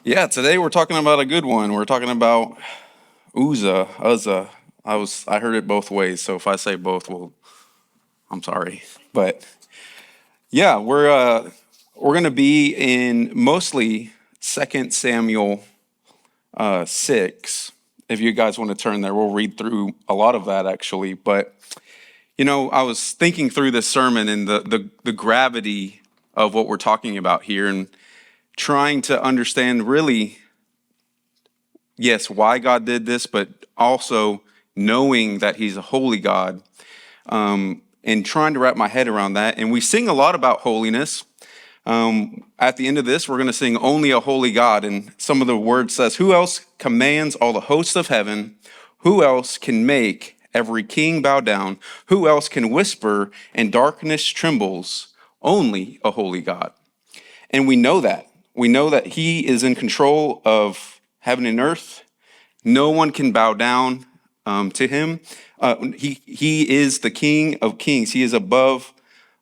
Yeah, today we're talking about a good one. We're talking about Uzzah. I heard it both ways, so if I say both, well, I'm sorry. But yeah, we're gonna be in mostly Second Samuel 6. If you guys want to turn there, we'll read through a lot of that actually. But I was thinking through this sermon and the gravity of what we're talking about here, and trying to understand really, yes, why God did this, but also knowing that He's a holy God, and trying to wrap my head around that. And we sing a lot about holiness. At the end of this, we're going to sing Only a Holy God. And some of the words says, who else commands all the hosts of heaven? Who else can make every king bow down? Who else can whisper and darkness trembles? Only a holy God. And we know that. We know that He is in control of heaven and earth. No one can bow down to Him. He is the King of Kings. He is above.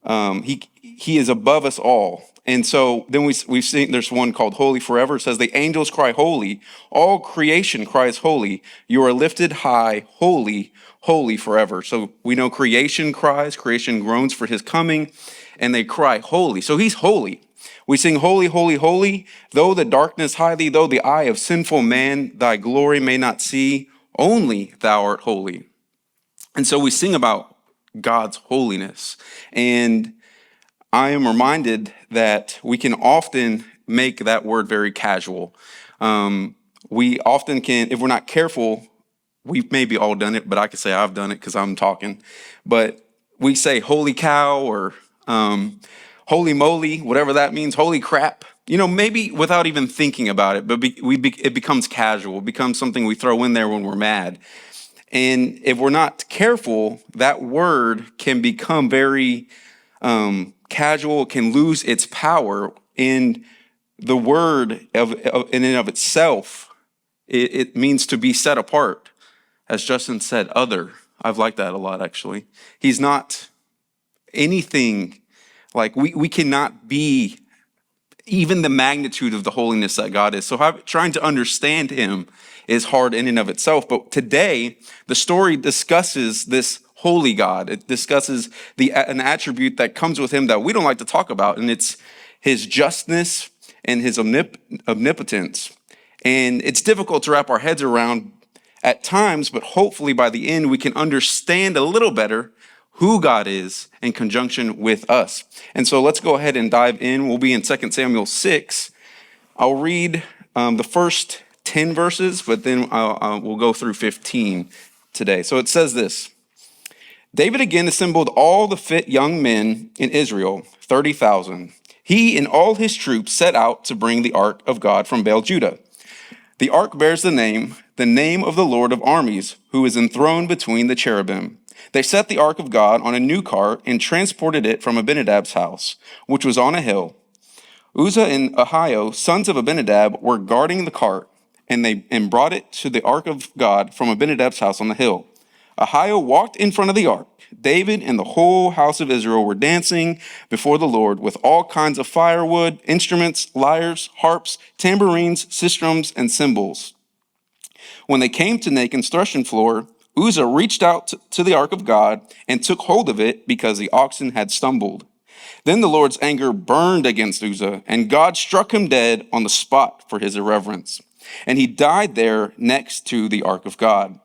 He is above us all. And so then we've seen there's one called Holy Forever. It says the angels cry holy. All creation cries holy. You are lifted high, holy, holy forever. So we know creation cries, creation groans for His coming, and they cry holy. So He's holy. We sing holy, holy, holy. Though the darkness hide thee, though the eye of sinful man thy glory may not see, only thou art holy. And so we sing about God's holiness. And I am reminded that we can often make that word very casual. We often can, if we're not careful, we've maybe all done it, but I could say I've done it because I'm talking. But we say holy cow or holy moly, whatever that means, holy crap. Maybe without even thinking about it, but it becomes casual. It becomes something we throw in there when we're mad. And if we're not careful, that word can become very casual, can lose its power. And the word in and of itself, it means to be set apart. As Justin said, other. I've liked that a lot, actually. He's not anything like we cannot be even the magnitude of the holiness that God is. So trying to understand Him is hard in and of itself. But today, the story discusses this holy God. It discusses an attribute that comes with Him that we don't like to talk about, and it's His justness and His omnipotence. And it's difficult to wrap our heads around at times, but hopefully by the end, we can understand a little better who God is in conjunction with us. And so let's go ahead and dive in. We'll be in 2 Samuel 6. I'll read the first 10 verses, but then we'll go through 15 today. So it says this: David again assembled all the fit young men in Israel, 30,000. He and all his troops set out to bring the ark of God from Baal Judah. The ark bears the name of the Lord of armies, who is enthroned between the cherubim. They set the ark of God on a new cart and transported it from Abinadab's house, which was on a hill. Uzzah and Ahio, sons of Abinadab, were guarding the cart, and brought it to the ark of God from Abinadab's house on the hill. Ahio walked in front of the ark. David and the whole house of Israel were dancing before the Lord with all kinds of firewood, instruments, lyres, harps, tambourines, sistrums, and cymbals. When they came to Nachon's threshing floor, Uzzah reached out to the ark of God and took hold of it because the oxen had stumbled. Then the Lord's anger burned against Uzzah, and God struck him dead on the spot for his irreverence. And he died there next to the ark of God.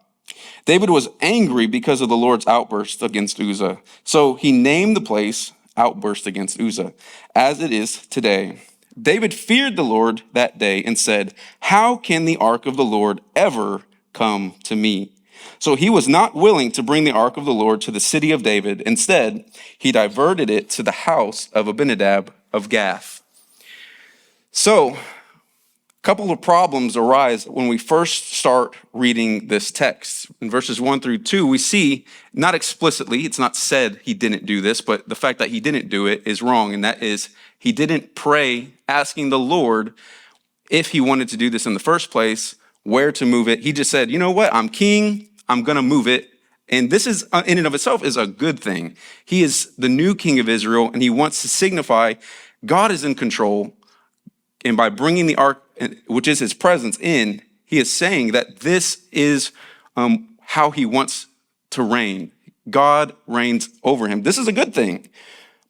David was angry because of the Lord's outburst against Uzzah. So he named the place Outburst Against Uzzah, as it is today. David feared the Lord that day and said, "How can the ark of the Lord ever come to me?" So he was not willing to bring the ark of the Lord to the city of David. Instead, he diverted it to the house of Abinadab of Gath. So, a couple of problems arise when we first start reading this text. In verses 1 through 2, we see, not explicitly, it's not said he didn't do this, but the fact that he didn't do it is wrong. And that is, he didn't pray asking the Lord if he wanted to do this in the first place, where to move it. He just said, you know what, I'm king, I'm going to move it. And this is, in and of itself, is a good thing. He is the new king of Israel, and he wants to signify God is in control. And by bringing the ark which is his presence in, he is saying that this is how he wants to reign. God reigns over him. This is a good thing.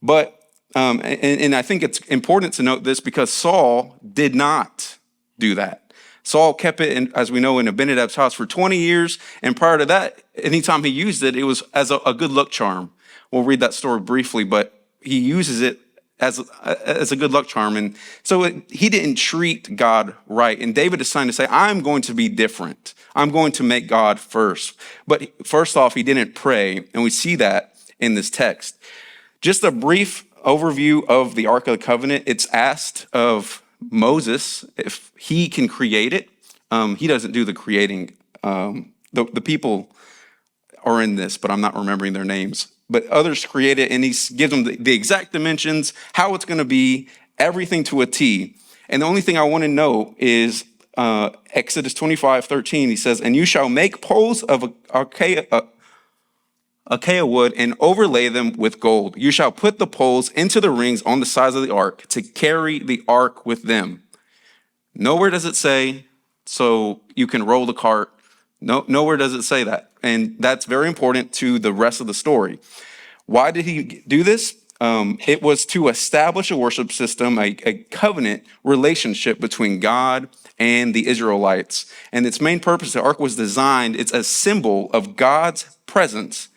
But, and I think it's important to note this because Saul did not do that. Saul kept it, as we know, in Abinadab's house for 20 years. And prior to that, anytime he used it, it was as a good luck charm. We'll read that story briefly, but he uses it as a good luck charm. And so he didn't treat God right. And David is trying to say, I'm going to be different. I'm going to make God first. But first off, he didn't pray. And we see that in this text. Just a brief overview of the Ark of the Covenant. It's asked of Moses if he can create it. He doesn't do the creating. The people are in this, but I'm not remembering their names. But others create it, and he gives them the exact dimensions, how it's going to be, everything to a T. And the only thing I want to know is Exodus 25:13. He says, "And you shall make poles of acacia wood and overlay them with gold. You shall put the poles into the rings on the sides of the ark to carry the ark with them." Nowhere does it say, so you can roll the cart. Nowhere does it say that. And that's very important to the rest of the story. Why did he do this? It was to establish a worship system, a covenant relationship between God and the Israelites. And its main purpose, the ark was designed, it's a symbol of God's presence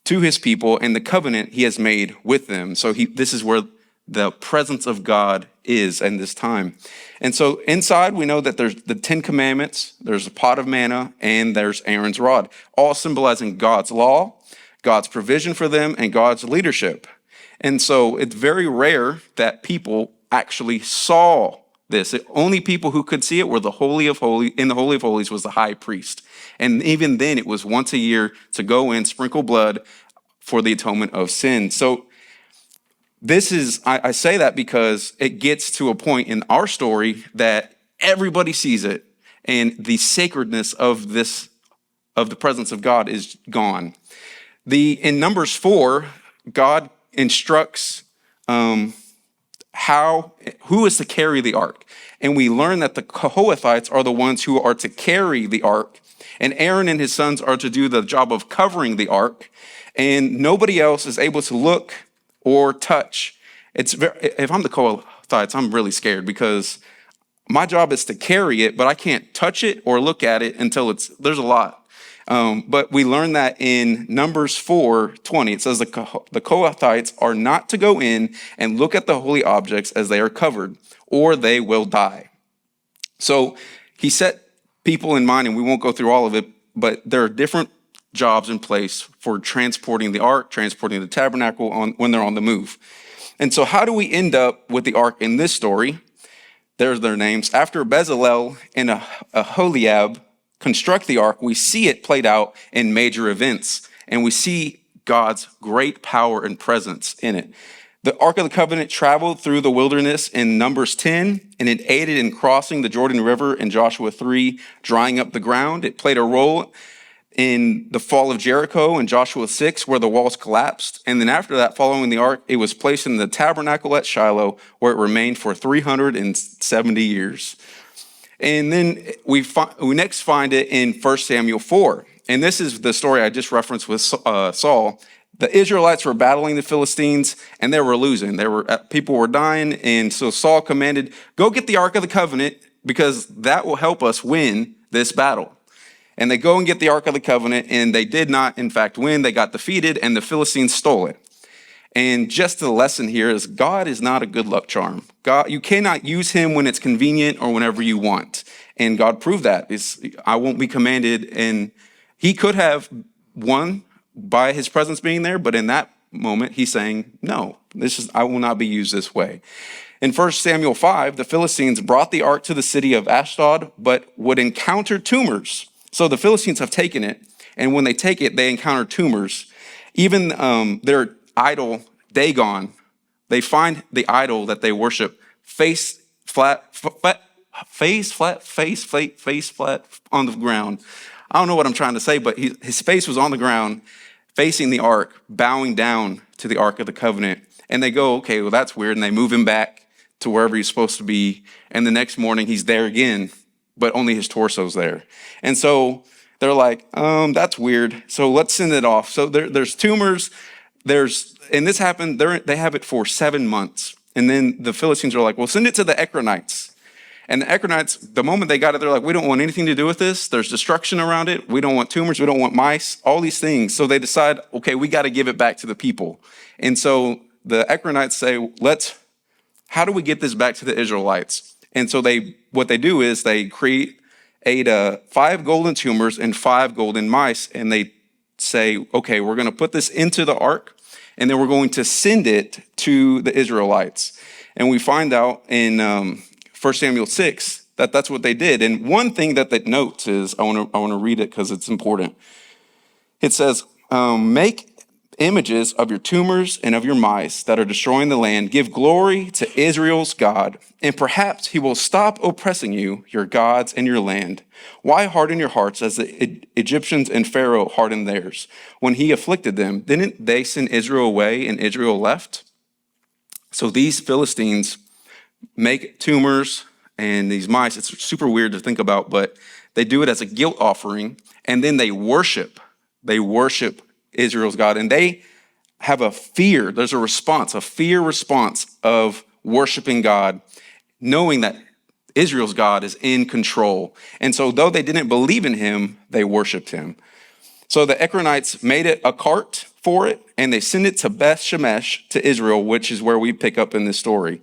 to his people and the covenant he has made with them. So this is where the presence of God is in this time. And so inside we know that there's the 10 commandments, there's a pot of manna, and there's Aaron's rod, all symbolizing God's law, God's provision for them, and God's leadership. And so it's very rare that people actually saw this. The only people who could see it were the Holy of Holies. In the Holy of Holies was the high priest. And even then it was once a year to go in, sprinkle blood for the atonement of sin. So this is, I say that because it gets to a point in our story that everybody sees it, and the sacredness of the presence of God is gone. In Numbers 4, God instructs who is to carry the ark. And we learn that the Kohathites are the ones who are to carry the ark, and Aaron and his sons are to do the job of covering the ark, and nobody else is able to look or touch. If I'm the Kohathites, I'm really scared because my job is to carry it, but I can't touch it or look at it until there's a lot. But we learn that in Numbers 4:20, it says the Kohathites are not to go in and look at the holy objects as they are covered, or they will die. So he set people in mind, and we won't go through all of it, but there are different jobs in place for transporting the ark, transporting the tabernacle when they're on the move. And so how do we end up with the ark in this story? There's their names. After Bezalel and Aholiab construct the ark, we see it played out in major events, and we see God's great power and presence in it. The Ark of the Covenant traveled through the wilderness in Numbers 10, and it aided in crossing the Jordan River in Joshua 3, drying up the ground. It played a role in the fall of Jericho in Joshua 6, where the walls collapsed. And then after that, following the ark, it was placed in the tabernacle at Shiloh, where it remained for 370 years. And then we next find it in 1 Samuel 4. And this is the story I just referenced with Saul. The Israelites were battling the Philistines, and they were losing. People were dying, and so Saul commanded, "Go get the Ark of the Covenant, because that will help us win this battle." And they go and get the Ark of the Covenant, and they did not, in fact, win. They got defeated, and the Philistines stole it. And just the lesson here is God is not a good luck charm. God, you cannot use him when it's convenient or whenever you want. And God proved that. I won't be commanded. And he could have won by his presence being there, but in that moment, he's saying, no, I will not be used this way. In 1 Samuel 5, the Philistines brought the ark to the city of Ashdod, but would encounter tumors. So the Philistines have taken it, and when they take it, they encounter tumors. Even their idol, Dagon, they find the idol that they worship face flat on the ground. I don't know what I'm trying to say, but his face was on the ground, facing the ark, bowing down to the Ark of the Covenant. And they go, okay, well, that's weird. And they move him back to wherever he's supposed to be. And the next morning he's there again, but only his torso's there. And so they're like, that's weird. So let's send it off. So there's tumors. And this happened, they have it for 7 months. And then the Philistines are like, well, send it to the Ekronites. And the Ekronites, the moment they got it, they're like, we don't want anything to do with this. There's destruction around it. We don't want tumors. We don't want mice, all these things. So they decide, okay, we got to give it back to the people. And so the Ekronites say, how do we get this back to the Israelites? And so what they do is they create 5 golden tumors and 5 golden mice. And they say, okay, we're going to put this into the ark, and then we're going to send it to the Israelites. And we find out in 1 Samuel 6 that that's what they did. And one thing that notes is, I want to read it because it's important. It says, make images of your tumors and of your mice that are destroying the land. Give glory to Israel's God, and perhaps he will stop oppressing you, your gods, and your land. Why harden your hearts as the Egyptians and Pharaoh hardened theirs? When he afflicted them, didn't they send Israel away and Israel left? So these Philistines make tumors and these mice. It's super weird to think about, but they do it as a guilt offering, and then they worship Israel's God, and they have a fear. There's a fear response of worshiping God, knowing that Israel's God is in control. And so though they didn't believe in him, they worshiped him. So the Ekronites made it a cart for it, and they send it to Beth Shemesh to Israel, which is where we pick up in this story.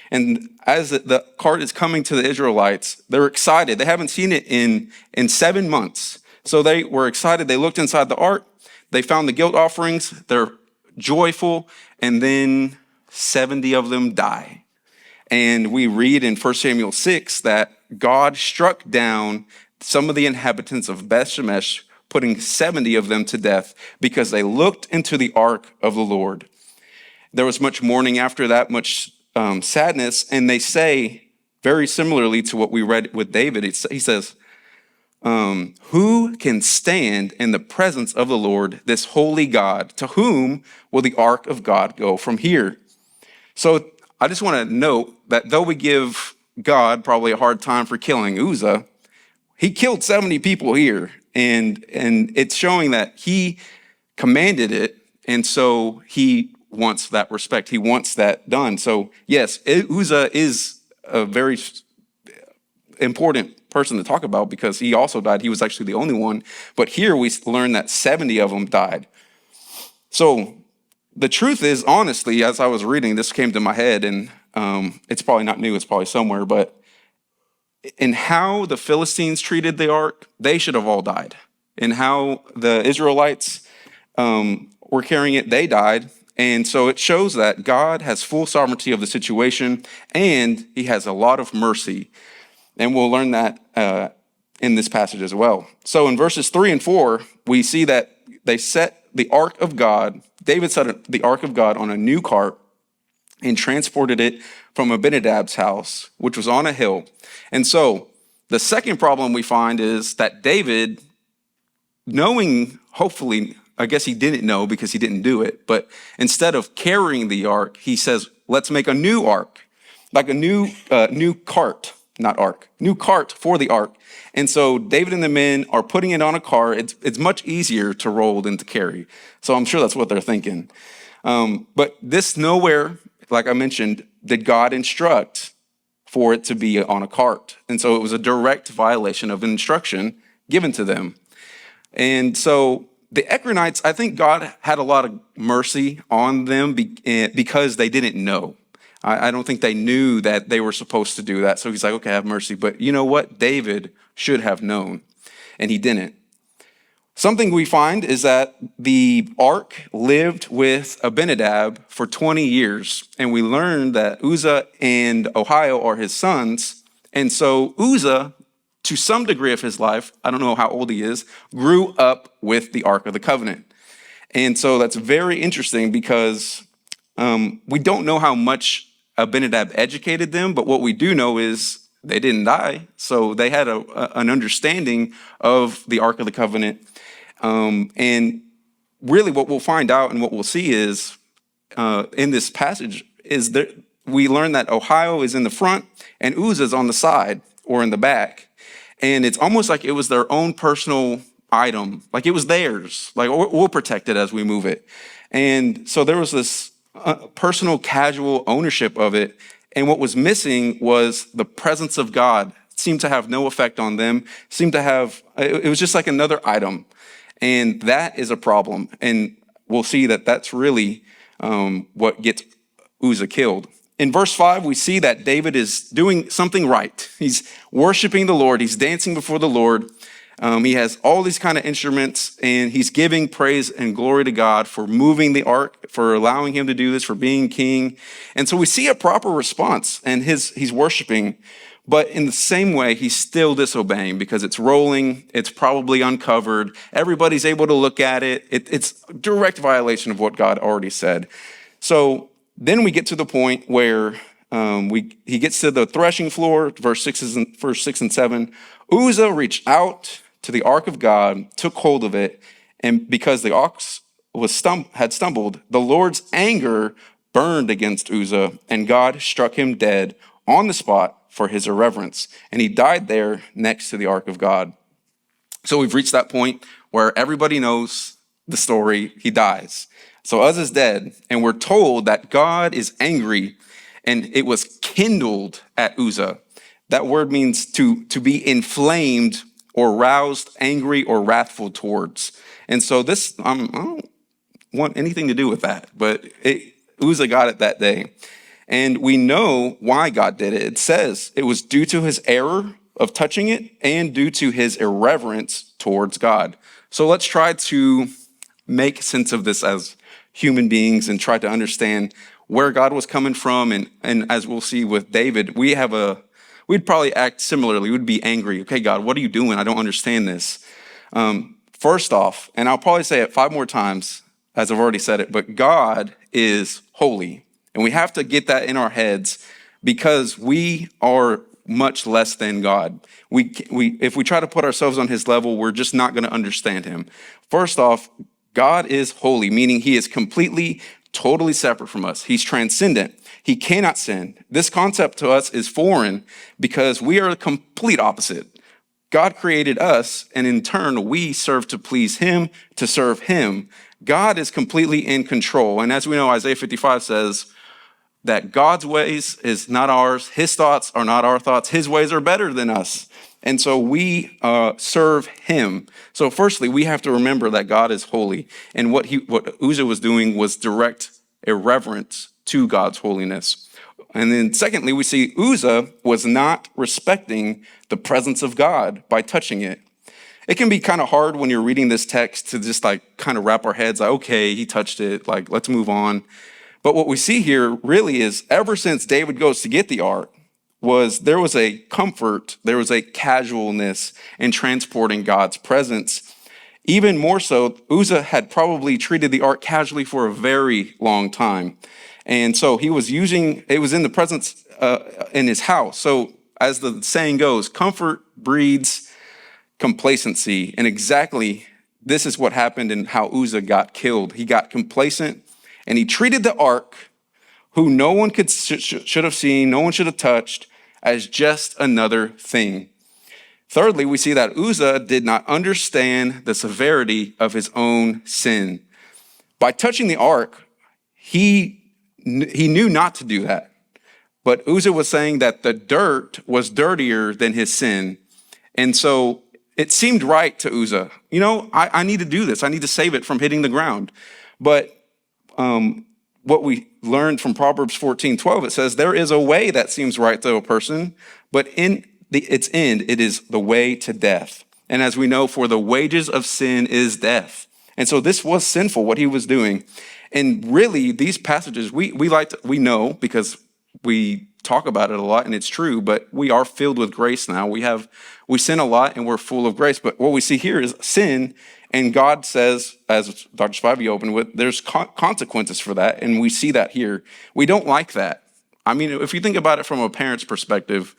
And as the cart is coming to the Israelites, they're excited. They haven't seen it in 7 months. So they were excited. They looked inside the ark. They found the guilt offerings. They're joyful. And then 70 of them die. And we read in 1 Samuel 6 that God struck down some of the inhabitants of Beth Shemesh, putting 70 of them to death because they looked into the ark of the Lord. There was much mourning after that, much sadness, and they say, very similarly to what we read with David, he says, who can stand in the presence of the Lord, this holy God? To whom will the ark of God go from here? So I just want to note that though we give God probably a hard time for killing Uzzah, he killed 70 people here, and it's showing that he commanded it, and so he wants that respect. He wants that done. So yes, Uzzah is a very important person to talk about because he also died. He was actually the only one. But here we learn that 70 of them died. So the truth is, honestly, as I was reading, this came to my head, and it's probably not new. It's probably somewhere. But in how the Philistines treated the ark, they should have all died. In how the Israelites were carrying it, they died. And so it shows that God has full sovereignty of the situation, and he has a lot of mercy. And we'll learn that in this passage as well. So in verses 3 and 4, we see that they set the ark of God, David set the ark of God on a new cart and transported it from Abinadab's house, which was on a hill. And so the second problem we find is that David, knowing, hopefully, I guess he didn't know because he didn't do it, but instead of carrying the ark, he says, let's make a new ark, like a new cart, not ark, new cart for the ark. And so David and the men are putting it on a car. It's much easier to roll than to carry. So I'm sure that's what they're thinking. But this nowhere, like I mentioned, did God instruct for it to be on a cart. And so it was a direct violation of instruction given to them. And so the Ekronites, I think God had a lot of mercy on them because they didn't know. I don't think they knew that they were supposed to do that. So he's like, okay, have mercy. But you know what? David should have known, and he didn't. Something we find is that the ark lived with Abinadab for 20 years, and we learned that Uzzah and Ohio are his sons. And so Uzzah, to some degree of his life, I don't know how old he is, grew up with the Ark of the Covenant. And so that's very interesting because we don't know how much Abinadab educated them, but what we do know is they didn't die. So they had an understanding of the Ark of the Covenant. And really what we'll find out and what we'll see is in this passage is that we learn that Ohio is in the front and Uzzah's on the side or in the back. And it's almost like it was their own personal item, like it was theirs. Like we'll protect it as we move it. And so there was this personal, casual ownership of it. And what was missing was the presence of God. It seemed to have no effect on them. It was just like another item. And that is a problem. And we'll see that that's really what gets Uzzah killed. In verse 5, we see that David is doing something right. He's worshiping the Lord. He's dancing before the Lord. He has all these kind of instruments, and he's giving praise and glory to God for moving the ark, for allowing him to do this, for being king. And so we see a proper response, and he's worshiping. But in the same way, he's still disobeying because it's rolling. It's probably uncovered. Everybody's able to look at it. It's a direct violation of what God already said. So then we get to the point where he gets to the threshing floor, verse 6 and 7. Uzzah reached out to the ark of God, took hold of it, and because the ox had stumbled, the Lord's anger burned against Uzzah, and God struck him dead on the spot for his irreverence, and he died there next to the ark of God. So we've reached that point where everybody knows the story. He dies. So Uzzah's dead, and we're told that God is angry, and it was kindled at Uzzah. That word means to be inflamed or roused, angry or wrathful towards. And so this, I don't want anything to do with that, but Uzzah got it that day. And we know why God did it. It says it was due to his error of touching it and due to his irreverence towards God. So let's try to make sense of this as human beings and try to understand where God was coming from. And as we'll see with David, we'd probably act similarly. We'd be angry. Okay, God, what are you doing? I don't understand this. First off, and I'll probably say it 5 more times, as I've already said it, but God is holy. And we have to get that in our heads because we are much less than God. If we try to put ourselves on his level, we're just not going to understand him. First off, God is holy, meaning he is completely, totally separate from us. He's transcendent. He cannot sin. This concept to us is foreign because we are the complete opposite. God created us, and in turn, we serve to please him, to serve him. God is completely in control. And as we know, Isaiah 55 says that God's ways is not ours. His thoughts are not our thoughts. His ways are better than us. And so we serve him. So firstly, we have to remember that God is holy. And what Uzzah was doing was direct irreverence to God's holiness. And then secondly, we see Uzzah was not respecting the presence of God by touching it. It can be kind of hard when you're reading this text to just like kind of wrap our heads like, okay, he touched it, like let's move on. But what we see here really is ever since David goes to get the ark, there was a comfort, there was a casualness in transporting God's presence. Even more so, Uzzah had probably treated the ark casually for a very long time. And so it was in the presence in his house. So as the saying goes, comfort breeds complacency. And exactly this is what happened and how Uzzah got killed. He got complacent and he treated the ark, who no one should have seen, no one should have touched, as just another thing. Thirdly, we see that Uzzah did not understand the severity of his own sin. By touching the ark, he knew not to do that. But Uzzah was saying that the dirt was dirtier than his sin. And so it seemed right to Uzzah. I need to do this. I need to save it from hitting the ground. But what we learned from Proverbs 14:12, it says, there is a way that seems right to a person, but in its end, it is the way to death. And as we know, for the wages of sin is death. And so this was sinful, what he was doing. And really, these passages, we know because we talk about it a lot and it's true, but we are filled with grace now. We sin a lot and we're full of grace. But what we see here is sin. And God says, as Dr. Spivey opened with, there's consequences for that. And we see that here. We don't like that. I mean, if you think about it from a parent's perspective,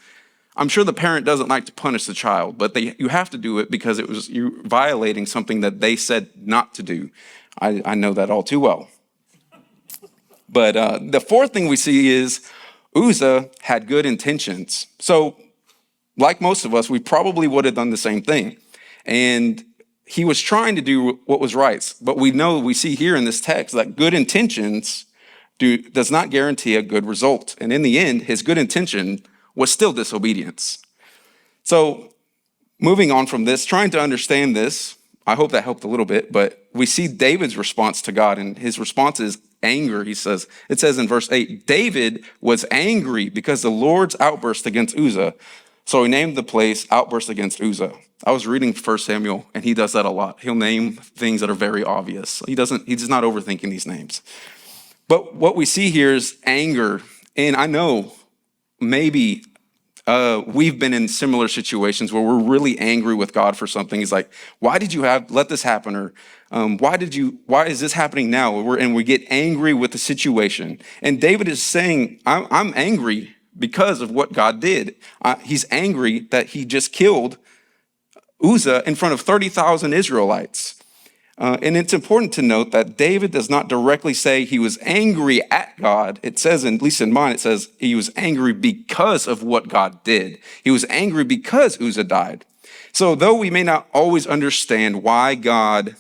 I'm sure the parent doesn't like to punish the child, but you have to do it because you're violating something that they said not to do. I know that all too well. But the fourth thing we see is Uzzah had good intentions. So like most of us, we probably would have done the same thing. And he was trying to do what was right. But we see here in this text that good intentions does not guarantee a good result. And in the end, his good intention was still disobedience. So moving on from this, trying to understand this, I hope that helped a little bit, but we see David's response to God, and his response is anger. It says in verse 8, David was angry because the Lord's outburst against Uzzah. So he named the place Outburst Against Uzzah. I was reading 1 Samuel, and he does that a lot. He'll name things that are very obvious. He's not overthinking these names. But what we see here is anger. And I know maybe we've been in similar situations where we're really angry with God for something. He's like, why did you let this happen? Or why is this happening now? And we get angry with the situation. And David is saying, I'm angry because of what God did. He's angry that he just killed Uzzah in front of 30,000 Israelites. And it's important to note that David does not directly say he was angry at God. It says, at least in mine, it says he was angry because of what God did. He was angry because Uzzah died. So though we may not always understand why God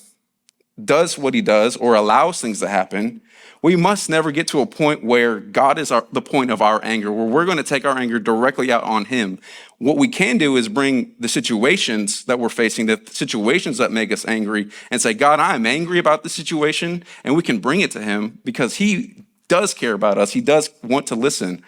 does what he does or allows things to happen, we must never get to a point where God is the point of our anger, where we're going to take our anger directly out on him. What we can do is bring the situations that we're facing, the situations that make us angry, and say, God, I'm angry about the situation, and we can bring it to him because he does care about us. He does want to listen.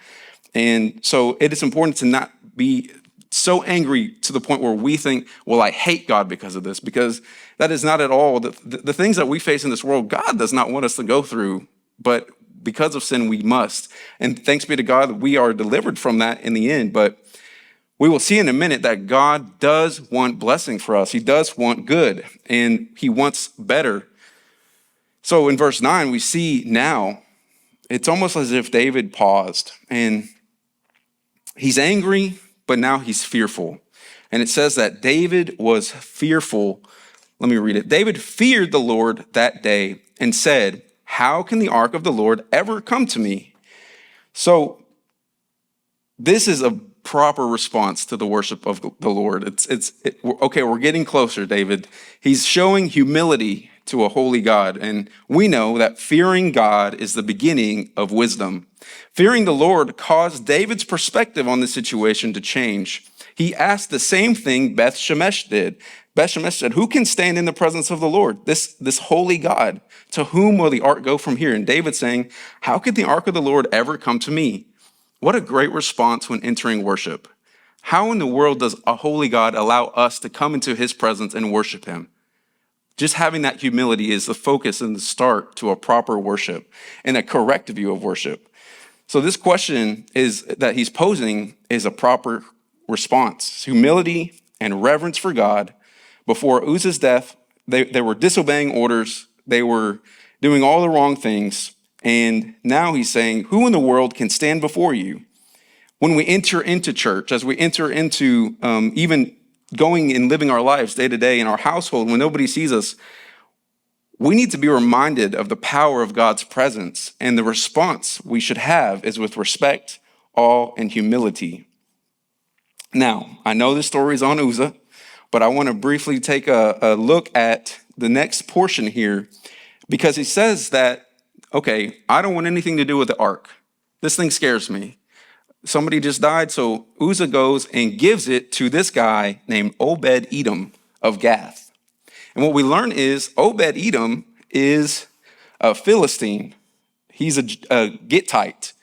And so it is important to not be so angry to the point where we think, well, I hate God because of this, because that is not at all. The things that we face in this world, God does not want us to go through, but because of sin, we must. And thanks be to God that we are delivered from that in the end. But we will see in a minute that God does want blessing for us. He does want good, and he wants better. So in verse 9, we see now, it's almost as if David paused, and he's angry, but now he's fearful. And it says that David was fearful. Let me read it. David feared the Lord that day and said, how can the ark of the Lord ever come to me? So this is a proper response to the worship of the Lord. Okay, we're getting closer, David. He's showing humility to a holy God. And we know that fearing God is the beginning of wisdom. Fearing the Lord caused David's perspective on the situation to change. He asked the same thing Beth Shemesh did. Beth Shemesh said, who can stand in the presence of the Lord, this holy God? To whom will the ark go from here? And David saying, how could the ark of the Lord ever come to me? What a great response when entering worship. How in the world does a holy God allow us to come into his presence and worship him? Just having that humility is the focus and the start to a proper worship and a correct view of worship. So this question that he's posing is a proper response. Humility and reverence for God. Before Uzzah's death, they were disobeying orders. They were doing all the wrong things. And now he's saying, who in the world can stand before you? When we enter into church, as we enter into even going and living our lives day to day in our household, when nobody sees us, we need to be reminded of the power of God's presence. And the response we should have is with respect, awe, and humility. Now, I know this story is on Uzzah, but I want to briefly take a look at the next portion here, because he says that, okay, I don't want anything to do with the ark. This thing scares me. Somebody just died, so Uzzah goes and gives it to this guy named Obed-Edom of Gath. And what we learn is Obed-Edom is a Philistine. He's a Gittite.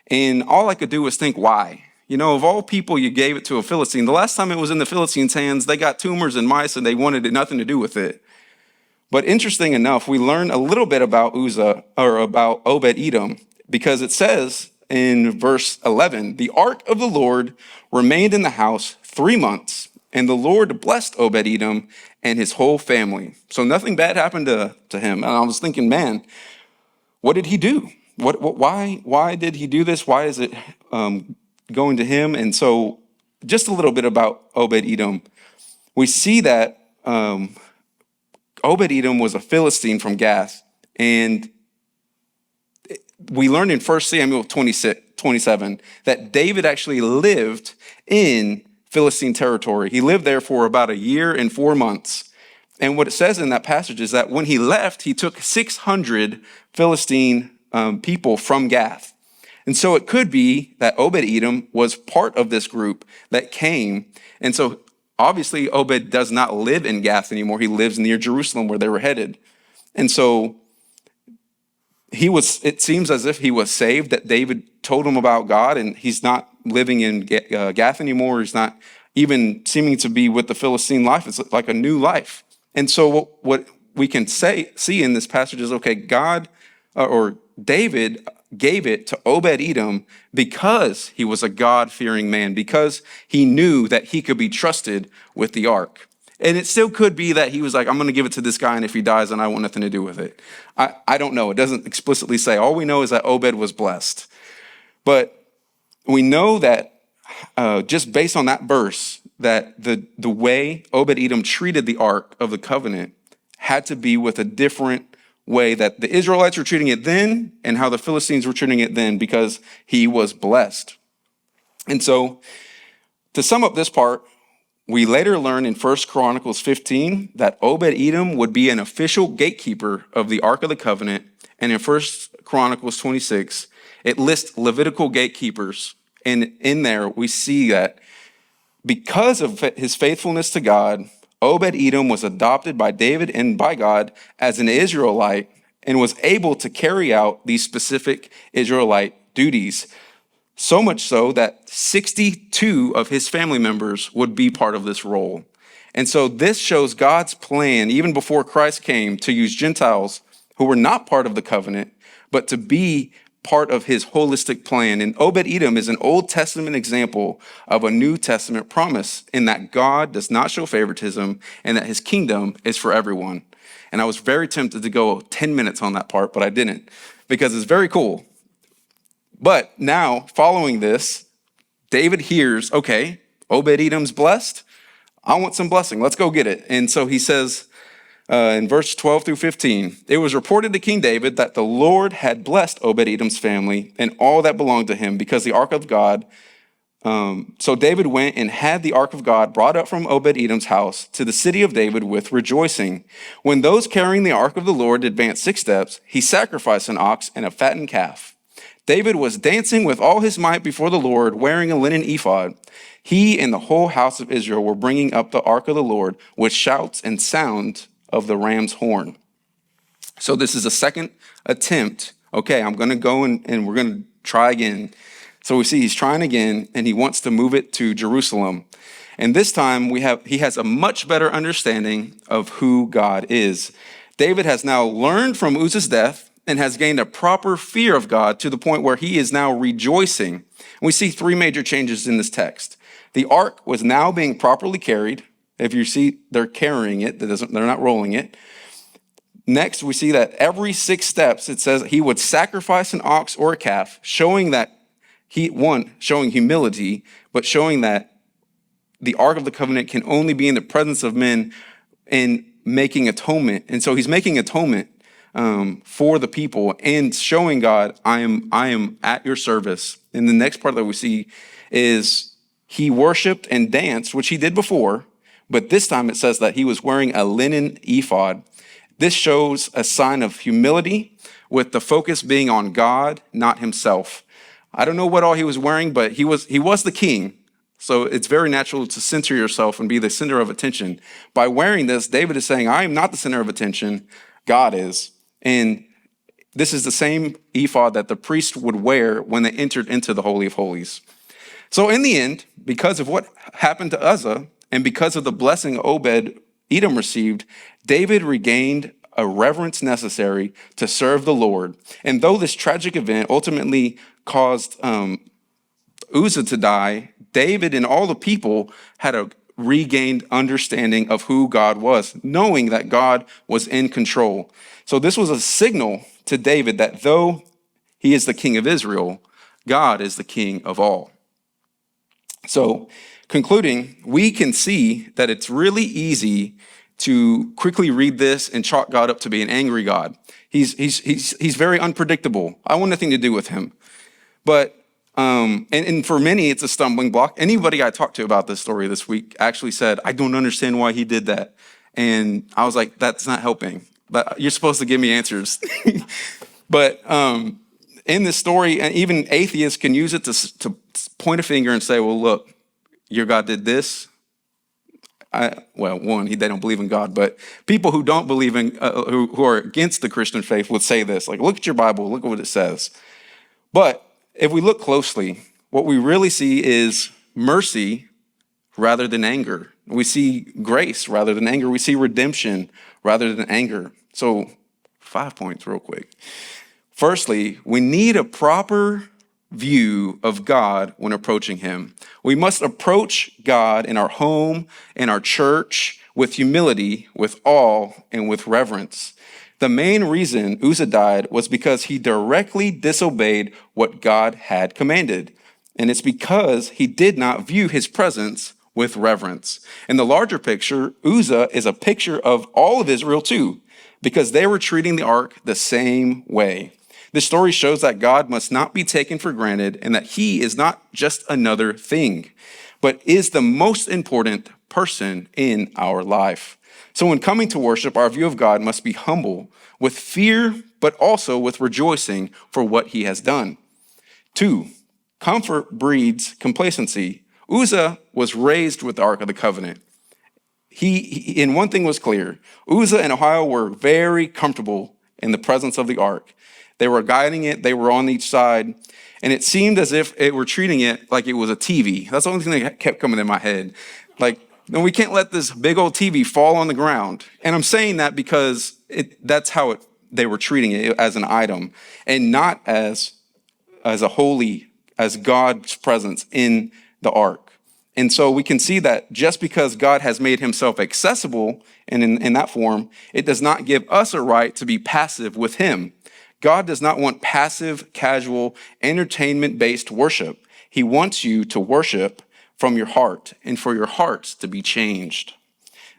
And all I could do was think, why? You know, of all people, you gave it to a Philistine. The last time it was in the Philistines' hands, they got tumors and mice, and they wanted nothing to do with it. But interesting enough, we learn a little bit about Uzzah, or about Obed-Edom, because it says in verse 11, the ark of the Lord remained in the house 3 months, and the Lord blessed Obed-Edom and his whole family. So nothing bad happened to him. And I was thinking, man, what did he do? Why did he do this? Why is it going to him? And so just a little bit about Obed-Edom. We see that Obed-Edom was a Philistine from Gath, and we learned in 1 Samuel 26 27, that David actually lived in Philistine territory. He lived there for about a year and 4 months. And what it says in that passage is that when he left, he took 600 Philistine people from Gath. And so it could be that Obed-Edom was part of this group that came. And so obviously Obed does not live in Gath anymore. He lives near Jerusalem where they were headed. And so it seems as if he was saved, that David told him about God, and he's not living in Gath anymore. He's not even seeming to be with the Philistine life. It's like a new life. And so what we can see in this passage is, okay, God or David gave it to Obed-Edom because he was a God-fearing man, because he knew that he could be trusted with the ark. And it still could be that he was like, I'm going to give it to this guy, and if he dies, then I want nothing to do with it. I don't know. It doesn't explicitly say. All we know is that Obed was blessed. But we know that just based on that verse, that the way Obed-Edom treated the ark of the covenant had to be with a different way that the Israelites were treating it then and how the Philistines were treating it then, because he was blessed. And so to sum up this part, we later learn in 1 Chronicles 15 that Obed-Edom would be an official gatekeeper of the Ark of the Covenant. And in 1 Chronicles 26, it lists Levitical gatekeepers. And in there, we see that because of his faithfulness to God, Obed-Edom was adopted by David and by God as an Israelite and was able to carry out these specific Israelite duties. So much so that 62 of his family members would be part of this role. And so this shows God's plan, even before Christ came, to use Gentiles who were not part of the covenant, but to be part of his holistic plan. And Obed-Edom is an Old Testament example of a New Testament promise in that God does not show favoritism and that his kingdom is for everyone. And I was very tempted to go 10 minutes on that part, but I didn't, because it's very cool. But now, following this, David hears, okay, Obed-Edom's blessed. I want some blessing. Let's go get it. And so he says in verse 12 through 15, it was reported to King David that the Lord had blessed Obed-Edom's family and all that belonged to him because the ark of God. So David went and had the ark of God brought up from Obed-Edom's house to the city of David with rejoicing. When those carrying the ark of the Lord advanced 6 steps, he sacrificed an ox and a fattened calf. David was dancing with all his might before the Lord, wearing a linen ephod. He and the whole house of Israel were bringing up the ark of the Lord with shouts and sound of the ram's horn. So this is a second attempt. Okay, I'm going to go and we're going to try again. So we see he's trying again, and he wants to move it to Jerusalem. And this time he has a much better understanding of who God is. David has now learned from Uzzah's death and has gained a proper fear of God to the point where he is now rejoicing. And we see 3 major changes in this text. The ark was now being properly carried. If you see, they're carrying it. They're not rolling it. Next, we see that every 6 steps, it says he would sacrifice an ox or a calf, showing that showing humility, but showing that the ark of the covenant can only be in the presence of men and making atonement. And so he's making atonement for the people and showing God, I am at your service. And the next part that we see is he worshiped and danced, which he did before, but this time it says that he was wearing a linen ephod. This shows a sign of humility, with the focus being on God, not himself. I don't know what all he was wearing, but he was the king. So it's very natural to center yourself and be the center of attention. By wearing this, David is saying, I am not the center of attention, God is. And this is the same ephod that the priest would wear when they entered into the Holy of Holies. So in the end, because of what happened to Uzzah and because of the blessing Obed-Edom received, David regained a reverence necessary to serve the Lord. And though this tragic event ultimately caused Uzzah to die, David and all the people had a regained understanding of who God was, knowing that God was in control. So this was a signal to David that though he is the king of Israel, God is the king of all. So concluding, we can see that it's really easy to quickly read this and chalk God up to be an angry God. He's very unpredictable. I want nothing to do with him. But And for many, it's a stumbling block. Anybody I talked to about this story this week actually said, I don't understand why he did that. And I was like, that's not helping. But you're supposed to give me answers. But in this story, and even atheists can use it to point a finger and say, well, look, your God did this. They don't believe in God, but people who don't believe in, who are against the Christian faith would say this, like, look at your Bible, look at what it says. But if we look closely, what we really see is mercy rather than anger. We see grace rather than anger. We see redemption rather than anger. So 5 points real quick. Firstly, we need a proper view of God when approaching him. We must approach God in our home, in our church, with humility, with awe, and with reverence. The main reason Uzzah died was because he directly disobeyed what God had commanded. And it's because he did not view his presence with reverence. In the larger picture, Uzzah is a picture of all of Israel too, because they were treating the ark the same way. This story shows that God must not be taken for granted and that he is not just another thing, but is the most important person in our life. So when coming to worship, our view of God must be humble, with fear, but also with rejoicing for what he has done. 2, comfort breeds complacency. Uzzah was raised with the Ark of the Covenant. And one thing was clear, Uzzah and Ohio were very comfortable in the presence of the Ark. They were guiding it, they were on each side, and it seemed as if it were treating it like it was a TV. That's the only thing that kept coming in my head. Like, no, we can't let this big old TV fall on the ground. And I'm saying that because that's how they were treating it, as an item, and not as God's presence in the ark. And so we can see that just because God has made himself accessible and in that form, it does not give us a right to be passive with him. God does not want passive, casual, entertainment-based worship. He wants you to worship from your heart and for your hearts to be changed.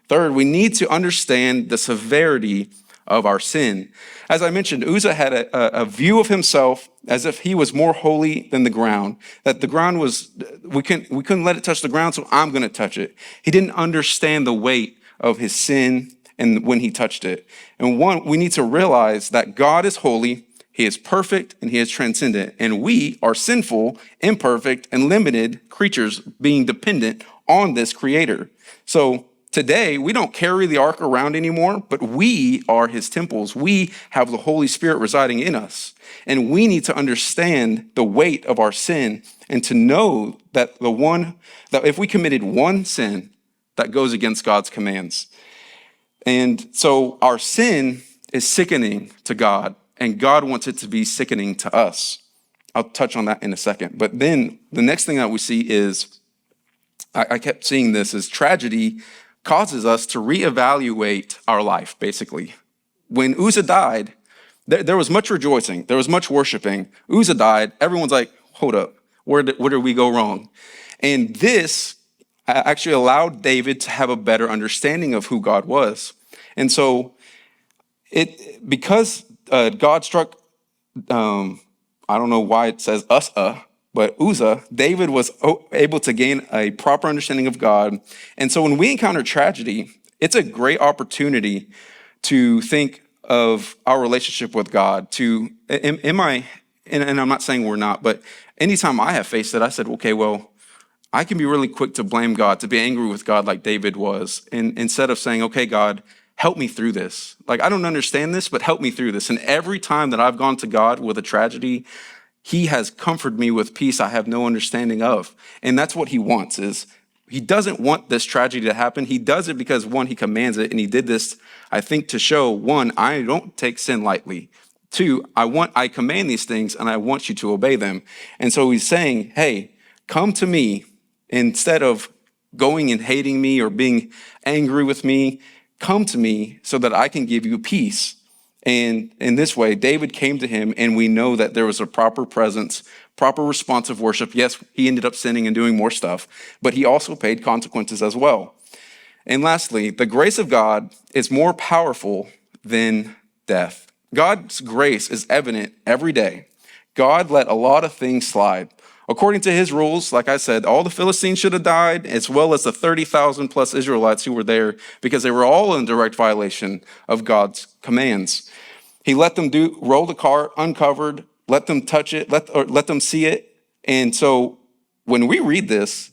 Third, we need to understand the severity of our sin. As I mentioned, Uzzah had a view of himself as if he was more holy than the ground, that the ground was, we couldn't let it touch the ground, so I'm going to touch it. He didn't understand the weight of his sin and when he touched it. And we need to realize that God is holy, he is perfect, and he is transcendent. And we are sinful, imperfect, and limited creatures being dependent on this creator. So today, we don't carry the ark around anymore, but we are his temples. We have the Holy Spirit residing in us. And we need to understand the weight of our sin and to know that that if we committed one sin, that goes against God's commands. And so our sin is sickening to God, and God wants it to be sickening to us. I'll touch on that in a second. But then the next thing that we see is, I kept seeing this, is tragedy causes us to reevaluate our life, basically. When Uzzah died, there was much rejoicing. There was much worshiping. Uzzah died. Everyone's like, hold up, where did we go wrong? And this actually allowed David to have a better understanding of who God was. And so because God struck, I don't know why it says Uzzah, but Uzzah, David was able to gain a proper understanding of God. And so when we encounter tragedy, it's a great opportunity to think of our relationship with God. And I'm not saying we're not, but anytime I have faced it, I said, okay, well, I can be really quick to blame God, to be angry with God like David was. And instead of saying, okay, God, help me through this. Like, I don't understand this, but help me through this. And every time that I've gone to God with a tragedy, he has comforted me with peace I have no understanding of. And that's what he wants, is he doesn't want this tragedy to happen. He does it because, one, he commands it. And he did this, I think, to show, one, I don't take sin lightly. 2, I command these things and I want you to obey them. And so he's saying, hey, come to me. Instead of going and hating me or being angry with me, come to me so that I can give you peace. And in this way, David came to him, and we know that there was a proper presence, proper responsive worship. Yes, he ended up sinning and doing more stuff, but he also paid consequences as well. And lastly, the grace of God is more powerful than death. God's grace is evident every day. God let a lot of things slide. According to his rules, like I said, all the Philistines should have died, as well as the 30,000 plus Israelites who were there, because they were all in direct violation of God's commands. He let them roll the cart uncovered, let them touch it, let them see it. And so when we read this,